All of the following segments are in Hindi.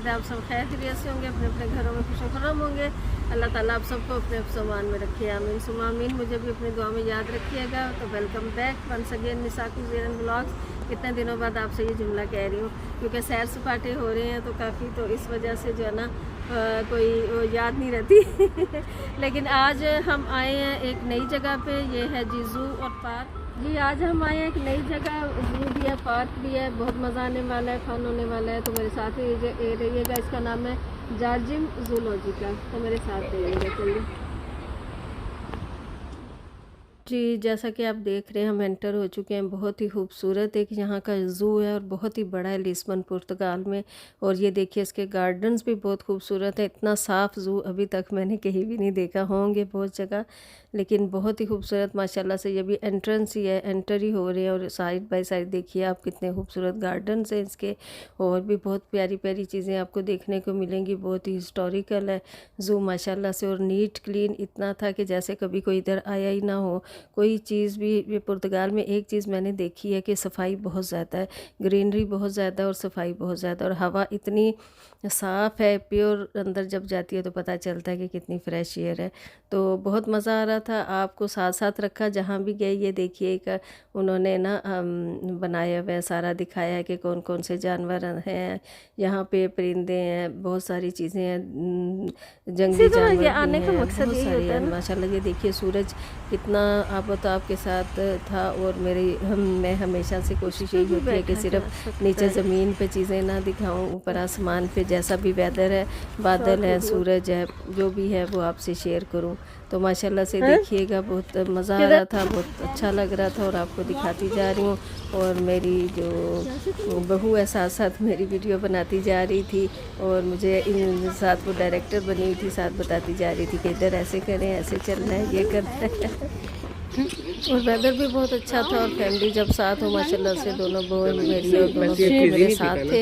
उम्मीद है आप सब खैर खैरियत से होंगे, अपने अपने घरों में खुशखुरम होंगे। अल्लाह ताला आप सबको अपने सामान में रखे, आमीन सुमा आमीन। मुझे भी अपनी दुआ में याद रखिएगा। तो वेलकम बैक वंस अगेन निसाकुल ज़ेरन व्लॉग्स। कितने दिनों बाद आपसे ये जुमला कह रही हूँ, क्योंकि सैर सपाटे हो रहे हैं तो काफ़ी, तो इस वजह से जो है ना कोई याद नहीं रहती लेकिन आज हम आए हैं एक नई जगह पे, ये है जी ज़ू और पार्क। जी आज हम आए हैं एक नई जगह, ज़ू भी है, पार्क भी है, बहुत मज़ा आने वाला है, फन होने वाला है। तो मेरे साथ रहिएगा। इसका नाम है जार्जिम ज़ूलॉजिकल, तो मेरे साथ रहिएगा। चलिए जी, जैसा कि आप देख रहे हैं हम एंटर हो चुके हैं। बहुत ही खूबसूरत एक यहाँ का ज़ू है और बहुत ही बड़ा है लिस्बन पुर्तगाल में। और ये देखिए इसके गार्डन्स भी बहुत खूबसूरत है। इतना साफ़ ज़ू अभी तक मैंने कहीं भी नहीं देखा, होंगे बहुत जगह, लेकिन बहुत ही खूबसूरत माशाल्लाह से। ये भी एंट्रेंस ही है, एंटर ही हो रहे हैं। और साइड बाय साइड देखिए आप कितने खूबसूरत गार्डन्स हैं इसके, और भी बहुत प्यारी प्यारी चीज़ें आपको देखने को मिलेंगी। बहुत ही हिस्टोरिकल है ज़ू माशाल्लाह से, और नीट क्लीन इतना था कि जैसे कभी कोई इधर आया ही ना हो। कोई चीज़ भी, ये पुर्तगाल में एक चीज़ मैंने देखी है कि सफाई बहुत ज़्यादा है, ग्रीनरी बहुत ज़्यादा और सफाई बहुत ज़्यादा, और हवा इतनी साफ़ है, प्योर। अंदर जब जाती है तो पता चलता है कि कितनी फ्रेश एयर है। तो बहुत मज़ा आ रहा था। आपको साथ साथ रखा जहाँ भी गए। ये देखिए एक उन्होंने ना बनाया हुआ है, सारा दिखाया है कि कौन कौन से जानवर हैं यहाँ पे, परिंदे हैं, बहुत सारी चीज़ें हैं, जंगली जानवर भी आने का हैं, मकसद बहुत यही सारे होता है हैं ना। माशाल्लाह। ये देखिए सूरज कितना आपके साथ था। और मैं हमेशा से कोशिश यही होती है कि सिर्फ नीचे ज़मीन पे चीज़ें ना दिखाऊं, ऊपर आसमान पे जैसा भी वेदर है, बादल है, सूरज है, जो भी है वो आपसे शेयर करूं। तो माशाल्लाह से देखिएगा, बहुत मज़ा आ रहा था, बहुत अच्छा लग रहा था, और आपको दिखाती जा रही हूँ। और मेरी जो बहू है साथ साथ मेरी वीडियो बनाती जा रही थी, और मुझे इन साथ वो डायरेक्टर बनी हुई थी, साथ बताती जा रही थी कि इधर ऐसे करें, ऐसे चलना है, ये करना है और वेदर भी बहुत अच्छा था। और फैमिली जब साथ हो माशाल्लाह से, दोनों बहन मेरी और दोनों बेटे मेरे साथ थे।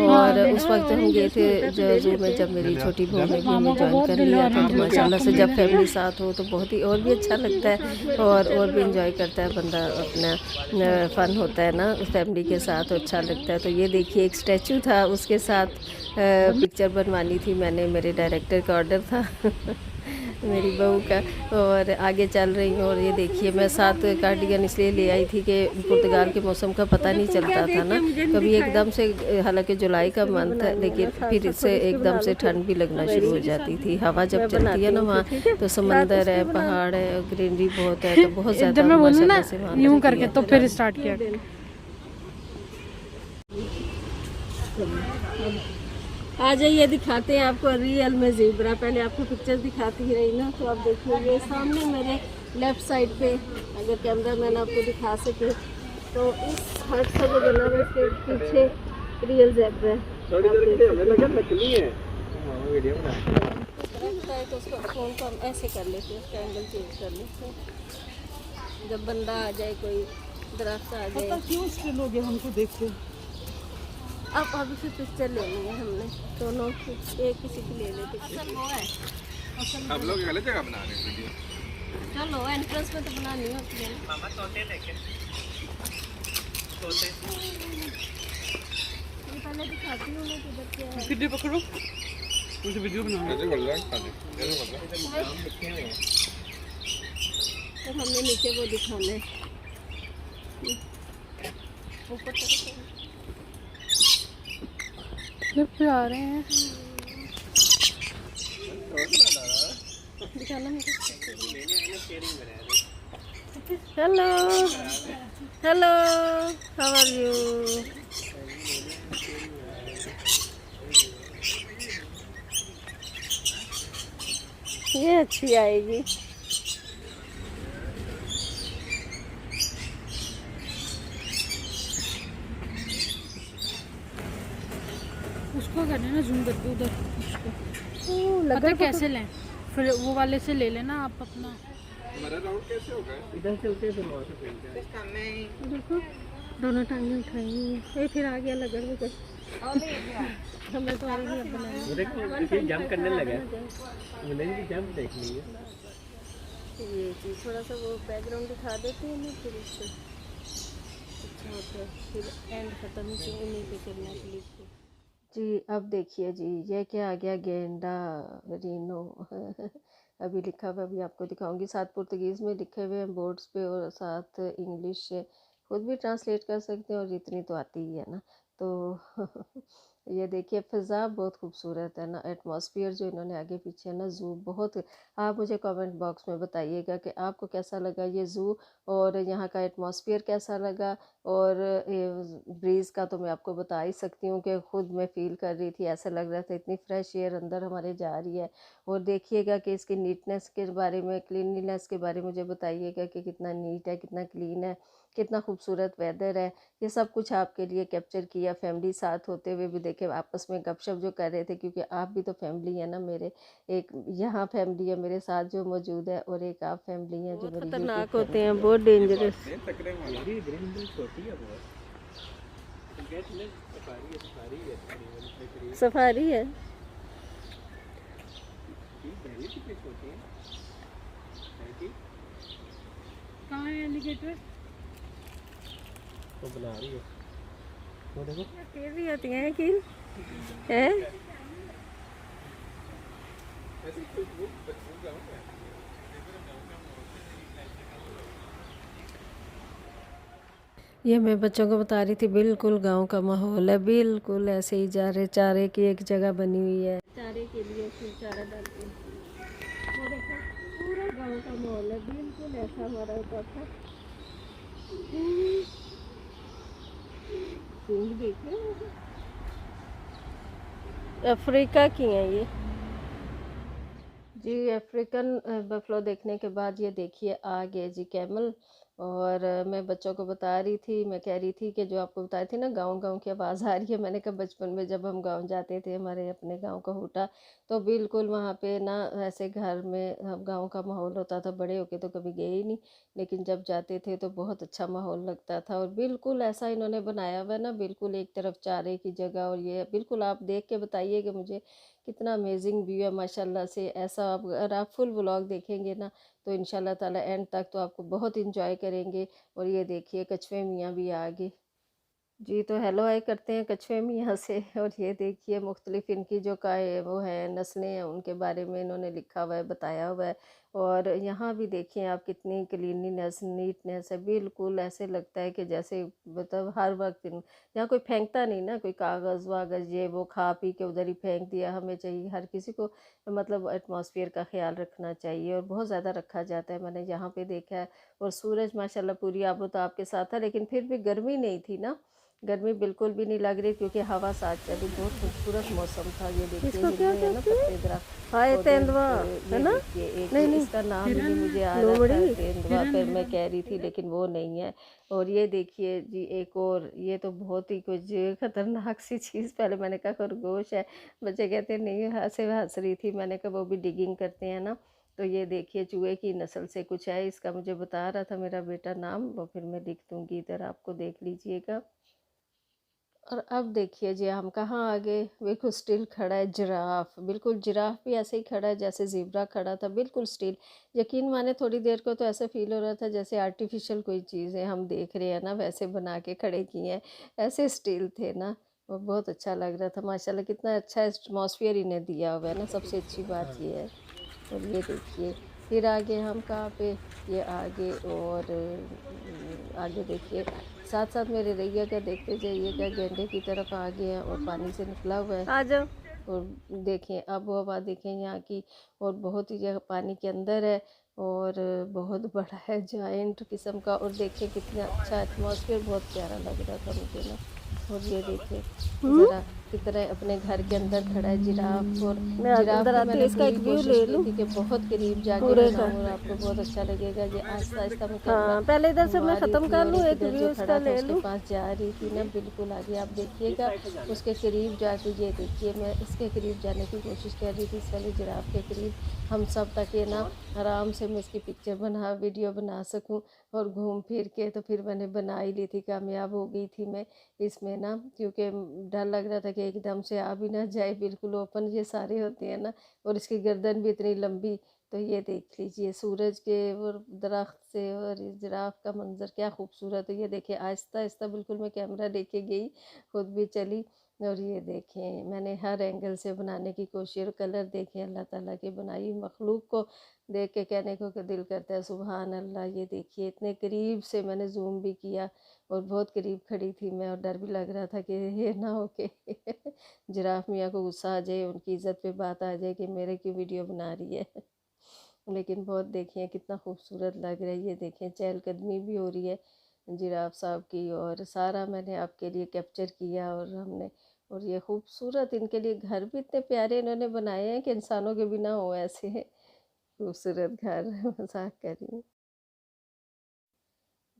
और उस वक्त हम गए थे ज़ू में, जब मेरी छोटी बहू ने भी हमें ज्वाइन कर लिया था। तो माशाल्लाह से जब फैमिली साथ हो तो बहुत ही और भी अच्छा लगता है, और भी इंजॉय करता है बंदा, अपना फ़न होता है ना फैमिली के साथ, अच्छा लगता है। तो ये देखिए एक स्टैचू था, उसके साथ पिक्चर बनवानी थी मैंने, मेरे डायरेक्टर का ऑर्डर था मेरी बहू का। और आगे चल रही हूँ। और ये देखिए मैं साथ कार्डिगन इसलिए ले आई थी कि पुर्तगाल के मौसम का पता नहीं चलता था ना, कभी एकदम से, हालांकि जुलाई का मंथ है, लेकिन फिर इससे एकदम से ठंड भी लगना शुरू हो जाती थी। हवा जब चलती है ना वहाँ, तो समंदर है, पहाड़ है, ग्रीनरी बहुत है, तो बहुत ज़्यादा माशाल्लाह से वहाँ यूं करके तो फिर स्टार्ट किया। आ जाइए, दिखाते हैं आपको रियल में ज़ेब्रा। पहले आपको पिक्चर दिखाती ही रही ना, तो आप देखिए ये सामने मेरे लेफ़्ट साइड पे, अगर कैमरा मैन आपको दिखा सके, तो इस हट से जो बना है उसके पीछे रियल ज़ेब्रा है। तो उसको फ़ोन को हम ऐसे कर लेते हैं, उसका एंगल चेंज कर लेते हैं। जब बंदा आ जाए, कोई दरख्त आ जाए, क्यों स्टिल हो गया हमको देख के। अब अभी से पिक्चर लेनी है हमने दोनों, एक किसी की ले लेते हैं। आप लोग गलत जगह बना रहे हैं वीडियो। चलो एंट्रेंस में तो बनानी होती है। मामा तोते देखे तोते। ये पहले दिखाती हूँ मैं किधर क्या है। वीडियो पकड़ो, मुझे वीडियो बनाना ऐसे बोल रहा है खाली ऐसे बोल रहा है। तो हमने नीचे वो दिखाना है, ऊपर तरफ पे आ रहे हैं। दिखाना मुझे। Hello hello, how are you? ये अच्छी आएगी। उसको करना ना जूम करके उधर, उसको लगा कैसे लें, फिर वो वाले से ले लेना आप अपना। हमारा राउंड कैसे होगा? इधर चलते फिर वहाँ से पेंट देखो, दोनों टांगें उठाई, फिर आ गया लगा मुझे। हमें तो और भी बनाया। देखो जंप करने लगा, मुझे जंप देखनी है। ये चीज़ थोड़ा सा वो बैकग्राउंड दिखा देते हैं ना, फिर इससे अच्छा होता है। फिर एंड ख़त्म ही उन्हीं पे करना क्लिप पे। जी, अब देखिए जी, ये क्या आ गया गेंडा रीनो अभी लिखा हुआ है, अभी आपको दिखाऊँगी। 7 पुर्तगीज़ में लिखे हुए हैं बोर्ड्स पे और 7 इंग्लिश से। खुद भी ट्रांसलेट कर सकते हैं और इतनी तो आती ही है ना। तो ये देखिए फ़िज़ा बहुत खूबसूरत है ना, एटमॉस्फियर जो इन्होंने आगे पीछे ना ज़ू बहुत। आप मुझे कमेंट बॉक्स में बताइएगा कि आपको कैसा लगा ये ज़ू और यहाँ का एटमॉस्फियर कैसा लगा। और ब्रीज़ का तो मैं आपको बता ही सकती हूँ कि खुद मैं फ़ील कर रही थी, ऐसा लग रहा था इतनी फ्रेश एयर अंदर हमारे जा रही है। और देखिएगा कि इसकी नीटनेस के बारे में, क्लीनलीनेस के बारे में मुझे बताइएगा कि कितना नीट है, कितना क्लीन है, कितना खूबसूरत वेदर है। ये सब कुछ आपके लिए कैप्चर किया, फैमिली साथ होते हुए भी देखे, आपस में गपशप जो कर रहे थे, क्योंकि आप भी तो फैमिली है ना मेरे। एक यहाँ फैमिली है मेरे साथ जो मौजूद है और एक आप फैमिली है जो मेरी खतरनाक होते हैं, बहुत डेंजरस। ये तकड़े वाला मेरी इधर छोटी है बहुत। तो गेट में सफारी है, सफारी है, सफारी है। सफारी है। ये पहले कितने छोटे हैं? है कि कहाँ है एलिगेटर? तो बना रही है। वो देखो तेजी होती हैं कि है। ऐसी खुशबू बदबू गाँव में ये मैं बच्चों को बता रही थी, बिल्कुल गांव का माहौल है, बिल्कुल ऐसे ही जा रहे, चारे की एक जगह बनी हुई है, चारे के लिए फिर चारा डालते हैं। वो देखो पूरा गांव का माहौल है, बिल्कुल ऐसा हमारा होता था। सींग देखे अफ्रीका की हैं ये जी। अफ्रीकन बफलो देखने के बाद ये देखिए आगे जी कैमल। और मैं बच्चों को बता रही थी, मैं कह रही थी कि जो आपको बताई थी ना गांव की आवाज़ आ रही है, मैंने कहा बचपन में जब हम गांव जाते थे हमारे अपने गांव का होटा, तो बिल्कुल वहाँ पे ना ऐसे घर में गांव का माहौल होता था। बड़े होके तो कभी गए ही नहीं, लेकिन जब जाते थे तो बहुत अच्छा माहौल लगता था। और बिल्कुल ऐसा इन्होंने बनाया हुआ है ना, बिल्कुल एक तरफ चारे की जगह। और ये बिल्कुल आप देख के बताइए कि मुझे कितना अमेजिंग व्यू है माशाल्लाह से। ऐसा आप अगर आप फुल व्लॉग देखेंगे ना तो इंशाल्लाह ताला एंड तक तो आपको बहुत इंजॉय करेंगे। और ये देखिए कछुए मियाँ भी आ गए जी। तो हेलो हाय करते हैं कछुए मियाँ से। और ये देखिए मुख्तलिफ इनकी जो का वो है नस्लें हैं, उनके बारे में इन्होंने लिखा हुआ है, बताया हुआ है। और यहाँ भी देखिए आप कितनी क्लीनलीनेस, नीटनेस है, बिल्कुल ऐसे लगता है कि जैसे मतलब हर वक्त यहाँ कोई फेंकता नहीं ना, कोई कागज़ वागज़ ये वो खा पी के उधर ही फेंक दिया। हमें चाहिए हर किसी को मतलब एटमॉस्फेयर का ख्याल रखना चाहिए और बहुत ज़्यादा रखा जाता है, मैंने यहाँ पे देखा है। और सूरज माशाल्लाह पूरी आबो तो आपके साथ था, लेकिन फिर भी गर्मी नहीं थी ना, गर्मी बिल्कुल भी नहीं लग रही क्योंकि हवा साथ चली, बहुत खूबसूरत मौसम था। ये देखिए इसको क्या है ना कहते हैं? पत्ते दरख्त हाय तेंदुआ है ना। एक नहीं नहीं इसका नाम ही नहीं मुझे आ रहा था, तेंदुआ फिर मैं कह रही थी लेकिन वो नहीं है। और ये देखिए जी एक और, ये तो बहुत ही कुछ खतरनाक सी चीज़, पहले मैंने कहा खरगोश है, बच्चे कहते नहीं हंसे हंस रही थी, मैंने कहा वो भी डिगिंग करते हैं ना। तो ये देखिए चूहे की नस्ल से कुछ है, इसका मुझे बता रहा था मेरा बेटा नाम, वो फिर मैं लिख दूंगी इधर, आपको देख लीजिएगा। और अब देखिए जी हम कहाँ आ गए, बिल्कुल स्टिल खड़ा है जिराफ, बिल्कुल जिराफ भी ऐसे ही खड़ा है जैसे ज़ेब्रा खड़ा था, बिल्कुल स्टिल। यकीन माने थोड़ी देर को तो ऐसा फील हो रहा था जैसे आर्टिफिशियल कोई चीज़ है हम देख रहे हैं ना, वैसे बना के खड़े किए हैं, ऐसे स्टिल थे ना। वो बहुत अच्छा लग रहा था माशाल्लाह, कितना अच्छा एटमॉस्फेयर इन्हें दिया हुआ है ना, सबसे अच्छी बात ये है। और ये देखिए फिर आगे हम कहाँ पे, ये आगे और आगे देखिए साथ साथ मेरे रैया देखते जाइएगा, गेंडे की तरफ आ गए हैं और पानी से निकला हुआ है। आ जाओ। और देखें अब हवा देखें यहाँ की, और बहुत ही जगह पानी के अंदर है और बहुत बड़ा है, जायंट किस्म का। और देखें कितना अच्छा एटमॉस्फेयर, बहुत प्यारा लग रहा था मुझे ना। और ये देखें ज़रा कितना अपने घर के अंदर खड़ा है जिराफ। और जिराफ को मैंने पूरी कोशिश की थी कि बहुत करीब जाके बनाऊं और आपको बहुत अच्छा लगेगा। ये आहिस्ता आहिस्ता मैं कैमरा पहले इधर से मैं ख़त्म कर लूँ, एक व्यू उसका ले लूँ, उसके पास जा रही थी ना, बिल्कुल आगे आप देखिएगा उसके करीब जाके। ये देखिए मैं इसके करीब जाने की कोशिश कर रही थी, इस वाले जिराफ के करीब, हम सब ताकि ना आराम से मैं इसकी पिक्चर बना वीडियो बना सकूं। और घूम फिर के तो फिर मैंने बना ही ली थी, कामयाब हो गई थी मैं इसमें ना, क्योंकि डर लग रहा था कि एकदम से आ भी ना जाए, बिल्कुल ओपन ये सारे होते हैं ना। और इसकी गर्दन भी इतनी लंबी। तो ये देख लीजिए सूरज के और दरख्त से और इस जिराफ का मंजर क्या खूबसूरत है। ये देखिए आहिस्ता आहिस्ता बिल्कुल मैं कैमरा लेके गई, खुद भी चली और ये देखें मैंने हर एंगल से बनाने की कोशिश और कलर देखें अल्लाह ताला की बनाई मखलूक को देख के कहने को कि दिल करता है सुभान अल्लाह। ये देखिए इतने करीब से मैंने जूम भी किया और बहुत करीब खड़ी थी मैं, और डर भी लग रहा था कि ये ना हो कि जिराफ मियाँ को गुस्सा आ जाए, उनकी इज़्ज़त पे बात आ जाए कि मेरे क्यों वीडियो बना रही है। लेकिन बहुत देखिए कितना खूबसूरत लग रहा है। ये देखें चहलकदमी भी हो रही है जिराफ साहब की, और सारा मैंने आपके लिए कैप्चर किया। और हमने और ये खूबसूरत इनके लिए घर भी इतने प्यारे इन्होंने बनाए हैं कि इंसानों के बिना हो ऐसे खूबसूरत घर। मजाक कर रही हूँ।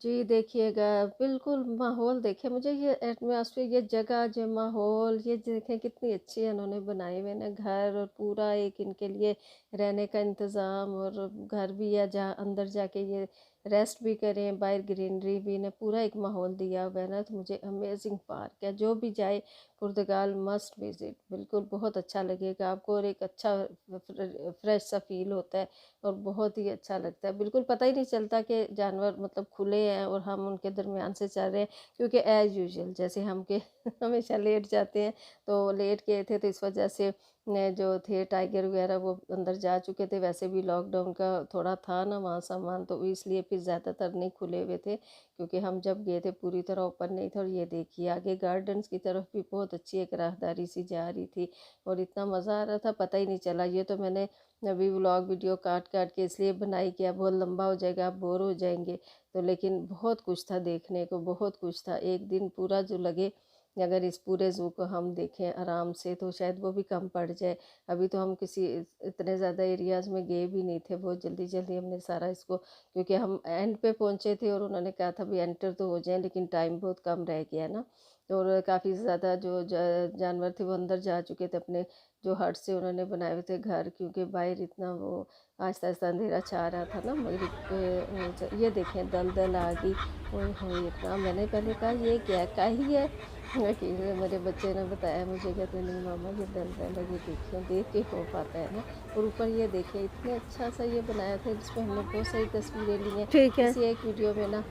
जी देखिएगा बिल्कुल माहौल देखिए, मुझे ये एटमॉस्फेयर, ये जगह, जो माहौल, ये देखें कितनी अच्छी है इन्होंने बनाई हुए ना घर, और पूरा एक इनके लिए रहने का इंतज़ाम, और घर भी है जहाँ अंदर जाके ये रेस्ट भी करें, बाहर ग्रीनरी भी, ने पूरा एक माहौल दिया हुआ है ना। तो मुझे अमेजिंग पार्क है, जो भी जाए पुर्तगाल मस्ट विज़िट, बिल्कुल बहुत अच्छा लगेगा आपको, और एक अच्छा फ्रेश सा फील होता है और बहुत ही अच्छा लगता है। बिल्कुल पता ही नहीं चलता कि जानवर मतलब खुले हैं और हम उनके दरमियान से चल रहे हैं, क्योंकि एज़ यूजुअल जैसे हम के हमेशा लेट जाते हैं, तो लेट गए थे तो इस वजह से जो थे टाइगर वगैरह वो अंदर जा चुके थे। वैसे भी लॉकडाउन का थोड़ा था ना वहाँ सामान, तो इसलिए फिर ज़्यादातर नहीं खुले हुए थे, क्योंकि हम जब गए थे पूरी तरह ओपन नहीं था। और ये देखिए आगे गार्डन्स की तरफ भी बहुत अच्छी एक राहदारी सी जा रही थी, और इतना मज़ा आ रहा था पता ही नहीं चला। ये तो मैंने अभी व्लॉग वीडियो काट काट के इसलिए बनाई कि अब बहुत लंबा हो जाएगा, आप बोर हो जाएंगे। तो लेकिन बहुत कुछ था देखने को, बहुत कुछ था, एक दिन पूरा जो लगे अगर इस पूरे ज़ू को हम देखें आराम से तो शायद वो भी कम पड़ जाए। अभी तो हम किसी इतने ज़्यादा एरियाज़ में गए भी नहीं थे, बहुत जल्दी जल्दी हमने सारा इसको, क्योंकि हम एंड पे पहुंचे थे और उन्होंने कहा था भी एंटर तो हो जाए, लेकिन टाइम बहुत कम रह गया ना। और काफ़ी ज़्यादा जो जानवर थे वो अंदर जा चुके थे अपने जो हट से उन्होंने बनाए हुए थे घर, क्योंकि बाहर इतना वो आहिस्ता आहिस्ता अंधेरा छा रहा था ना मगरिब पे। ये देखें दलदल आ गई, ओए होए इतना, मैंने पहले कहा ये क्या काई है, लेकिन मेरे बच्चे ने बताया मुझे, कहते नहीं मामा ये दलदल है, ये देखिए देख के खौफ आता है ना। और ऊपर ये देखिए इतने अच्छा सा ये बनाया था, जिसमें हमने बहुत सारी तस्वीरें ली हैं। ठीक है, किसी एक वीडियो में ना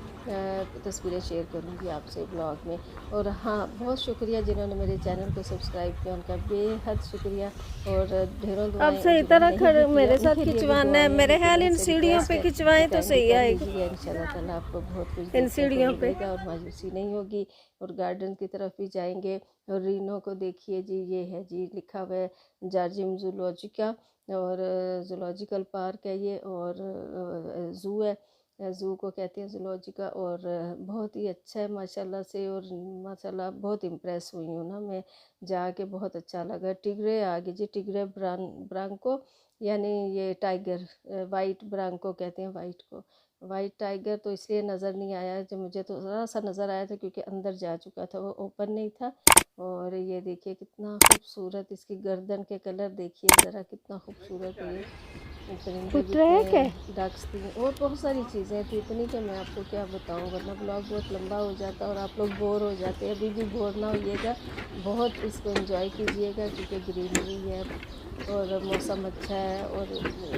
तस्वीरें शेयर करूँगी आपसे ब्लॉग में। और हाँ बहुत शुक्रिया जिन्होंने मेरे चैनल को सब्सक्राइब किया, उनका बेहद शुक्रिया, और ढेरों दुआएं। अब सही तरह खड़े मेरे साथ खिंचवाना है, मेरे ख्याल इन सीढ़ियों पे खिंचवाएं तो सही आएगी। इंशाल्लाह ताला आपको बहुत कुछ इन सीढ़ियों पे और मायूसी नहीं होगी। और गार्डन की तरफ भी जाएंगे, और रीनो को देखिए जी, ये है जी लिखा हुआ है जार्जियम जूलॉजिका, और जूलॉजिकल पार्क है ये, और ज़ू है, ज़ू को कहते हैं जूलॉजिका। और बहुत ही अच्छा है माशाल्लाह से, और माशाल्लाह बहुत इम्प्रेस हुई हूँ ना मैं जाके, बहुत अच्छा लगा। टिगरे आ गई जी, टिगरे ब्रांको, यानी ये टाइगर, वाइट ब्रांको कहते हैं वाइट को, वाइट टाइगर। तो इसलिए नज़र नहीं आया, जो मुझे तो ज़रा सा नज़र आया था क्योंकि अंदर जा चुका था, वो ओपन नहीं था। और ये देखिए कितना खूबसूरत, इसकी गर्दन के कलर देखिए ज़रा कितना खूबसूरत है। ट्रैक है, डक्स थी और बहुत सारी चीज़ें थी, इतनी कि मैं आपको क्या बताऊँ, वरना ब्लॉग बहुत लंबा हो जाता और आप लोग बोर हो जाते हैं। अभी भी बोर ना होइएगा, बहुत इसको एंजॉय कीजिएगा, क्योंकि ग्रीनरी है और मौसम अच्छा है, और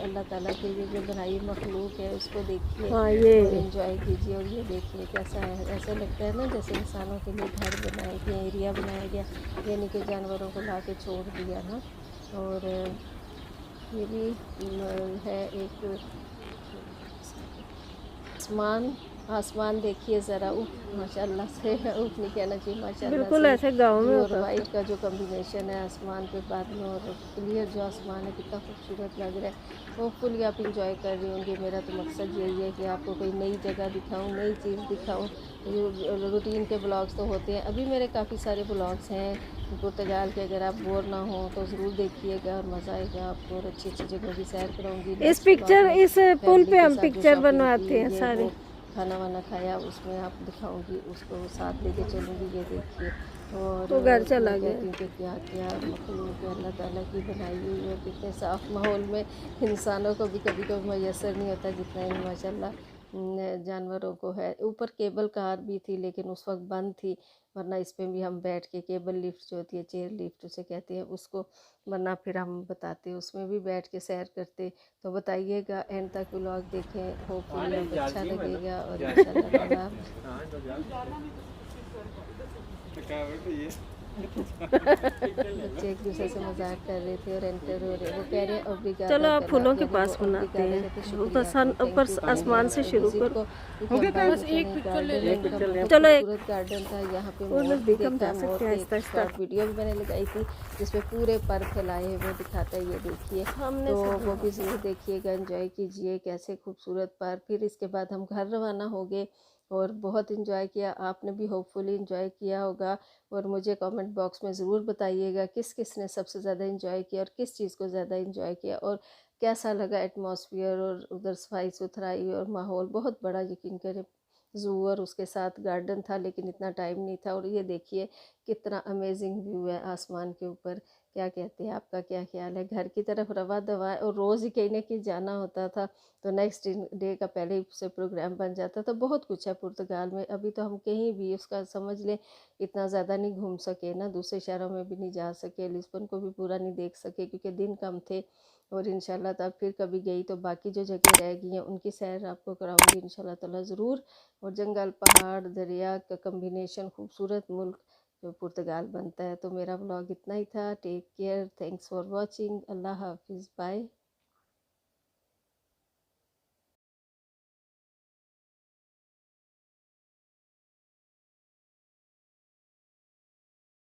अल्लाह ताला की ये जो बनाई मखलूक है उसको देखिए, हाँ, ये और एंजॉय कीजिए। और ये देखिए कैसा है, ऐसा लगता है ना जैसे इंसानों के लिए घर बनाए गए, एरिया बनाया गया, यानी कि जानवरों को ला के छोड़ दिया ना। और ये भी है एक आसमान देखिए ज़रा, उफ माशाल्लाह से, उफ नहीं कहना चाहिए माशाल्लाह बिल्कुल से, ऐसे गाँव में और वाइट का जो कॉम्बिनेशन है आसमान पे बादलों और क्लियर जो आसमान है कितना खूबसूरत लग रहा है। होपफुली आप इंजॉय कर रहे होंगे। मेरा तो मकसद यही है कि आपको कोई नई जगह दिखाऊं, नई चीज़ दिखाऊं। रूटीन के ब्लॉग्स तो होते हैं, अभी मेरे काफ़ी सारे ब्लॉग्स हैं पुर्तगाल के, अगर आप बोर ना हो तो ज़रूर देखिएगा और मज़ा आएगा आपको, और अच्छी अच्छी जगह भी सैर कराऊंगी। इस पुल पे हम पिक्चर बनवाते हैं सारे, खाना वाना खाया उसमें आप दिखाऊंगी, उसको साथ लेके चलूँगी। ये देखिए, और तो घर चला गया क्योंकि क्या क्या मखलूक अल्लाह ताला की बनाई हुई है, कितने साफ़ माहौल में इंसानों को भी कभी कभी मैसर नहीं होता जितना ही माशाल्लाह जानवरों को है। ऊपर केबल कार भी थी लेकिन उस वक्त बंद थी, वरना इस पर भी हम बैठ के, केबल लिफ्ट जो होती है, चेयर लिफ्ट उसे कहते हैं उसको, वरना फिर हम बताते उसमें भी बैठ के सैर करते। तो बताइएगा, एंड तक व्लॉग देखें, होपफुली आपको अच्छा लगेगा। और इंशाल्लाह ताला थकावट है ये। बच्चे एक दूसरे से मजाक कर रहे थे और एंटर हो रहे, वो कह रहे ओब्रिगाडो। चलो आप फूलों के पास बनाते हैं, ऊपर ऊपर आसमान से शुरू करो। बस एक पिक्चर ले ले। चलो एक खूबसूरत गार्डन था। यहाँ पे वो मोर भी नज़दीक हम देखा, जा मोर सकते हैं की आहिस्ता एक आहिस्ता। शॉर्ट वीडियो भी मैंने लगाई थी जिसमें पूरे पर फैलाए हुए दिखाता है, ये देखिए। हमने तो सब वो भी ज़रूर देखिएगा, एंजॉय कीजिए, कैसे खूबसूरत पार्क। फिर इसके बाद हम घर रवाना हो गए और बहुत इन्जॉय किया। आपने भी होपफुली इन्जॉय किया होगा और मुझे कमेंट बॉक्स में ज़रूर बताइएगा किस किस ने सबसे ज़्यादा इन्जॉय किया और किस चीज़ को ज़्यादा इन्जॉय किया और कैसा लगा एटमॉस्फेयर और उधर सफाई सुथराई और माहौल। बहुत बड़ा, यकीन करें, ज़ू और उसके साथ गार्डन था, लेकिन इतना टाइम नहीं था। और ये देखिए कितना अमेजिंग व्यू है आसमान के ऊपर। क्या कहते हैं, आपका क्या ख्याल है? घर की तरफ रवा दवा है और रोज़ ही कहीं ना कहीं जाना होता था, तो नेक्स्ट डे का पहले ही से प्रोग्राम बन जाता था। बहुत कुछ है पुर्तगाल में, अभी तो हम कहीं भी उसका समझ लें इतना ज़्यादा नहीं घूम सके ना, दूसरे शहरों में भी नहीं जा सके, लिस्बन को भी पूरा नहीं देख सके क्योंकि दिन कम थे। और इंशाल्लाह तब फिर कभी गई तो बाकी जो जगह रह गई हैं उनकी सैर आपको कराऊंगी इंशाल्लाह ताला ज़रूर। और जंगल, पहाड़, दरिया का कम्बिनेशन, खूबसूरत मुल्क जो पुर्तगाल बनता है। तो मेरा व्लॉग इतना ही था। Take care, thanks for watching, अल्लाह हाफिज़, बाय।